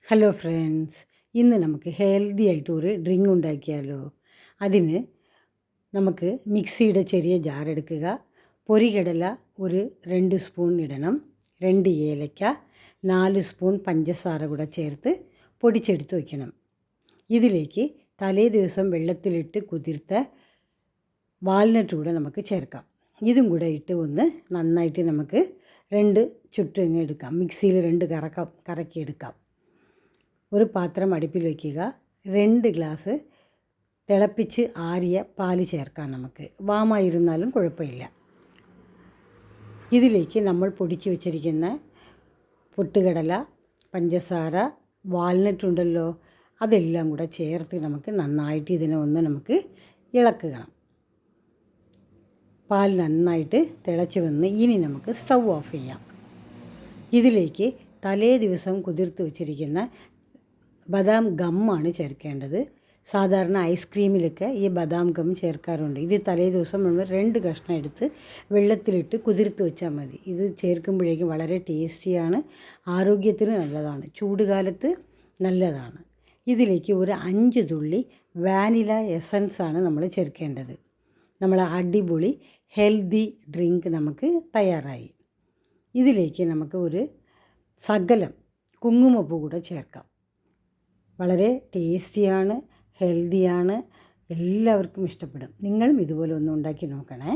Hello friends, ഇന്ന് നമുക്ക് healthy ആയിട്ട് ഒരു ഡ്രിങ്ക് ഉണ്ടാക്കിയാലോ. അതിന് നമുക്ക് മിക്സിയുടെ ചെറിയ ജാർ എടുക്കുക. പൊരികടല ഒരു 2 സ്പൂൺ ഇടണം. 2 ഏലക്ക, 4 സ്പൂൺ പഞ്ചസാര കൂടെ ചേർത്ത് പൊടിച്ചെടുത്ത് വയ്ക്കണം. ഇതിലേക്ക് തലേ ദിവസം വെള്ളത്തിലിട്ട് കുതിർത്ത വാൽനട്ട് കൂടെ നമുക്ക് ചേർക്കാം. ഇതും കൂടെ ഇട്ട് ഒന്ന് നന്നായിട്ട് നമുക്ക് 2 ചുറ്റിങ്ങ് എടുക്കാം. മിക്സിയിൽ 2 കറക്കിയെടുക്കാം. ഒരു പാത്രം അടുപ്പിൽ വയ്ക്കുക. 2 ഗ്ലാസ് തിളപ്പിച്ച് ആറിയ പാല് ചേർക്കാം. നമുക്ക് വാമായിരുന്നാലും കുഴപ്പമില്ല. ഇതിലേക്ക് നമ്മൾ പൊടിച്ച് വെച്ചിരിക്കുന്ന പൊട്ടുകടല, പഞ്ചസാര, വാൽനട്ട് ഉണ്ടല്ലോ, അതെല്ലാം കൂടെ ചേർത്ത് നമുക്ക് നന്നായിട്ട് ഇതിനെ ഒന്ന് നമുക്ക് ഇളക്കുക. പാൽ നന്നായിട്ട് തിളച്ച് വന്ന് ഇനി നമുക്ക് സ്റ്റൗ ഓഫ് ചെയ്യാം. ഇതിലേക്ക് തലേ ദിവസം കുതിർത്ത് വെച്ചിരിക്കുന്ന ബദാം ഗമ്മാണ് ചേർക്കേണ്ടത്. സാധാരണ ഐസ്ക്രീമിലൊക്കെ ഈ ബദാം ഗം ചേർക്കാറുണ്ട്. ഇത് തലേ ദിവസം നമ്മൾ 2 കഷ്ണം എടുത്ത് വെള്ളത്തിലിട്ട് കുതിർത്ത് വെച്ചാൽ മതി. ഇത് ചേർക്കുമ്പോഴേക്കും വളരെ ടേസ്റ്റിയാണ്, ആരോഗ്യത്തിന് നല്ലതാണ്, ചൂടുകാലത്ത് നല്ലതാണ്. ഇതിലേക്ക് ഒരു 5 തുള്ളി വാനില എസൻസാണ് നമ്മൾ ചേർക്കേണ്ടത്. നമ്മൾ അടിപൊളി ഹെൽത്തി ഡ്രിങ്ക് നമുക്ക് തയ്യാറായി. ഇതിലേക്ക് നമുക്ക് ഒരു ശകലം കുങ്കുമപ്പൂ കൂടെ ചേർക്കാം. വളരെ ടേസ്റ്റിയാണ്, ഹെൽത്തിയാണ്, എല്ലാവർക്കും ഇഷ്ടപ്പെടും. നിങ്ങളും ഇതുപോലെ ഒന്ന് ഉണ്ടാക്കി നോക്കണേ.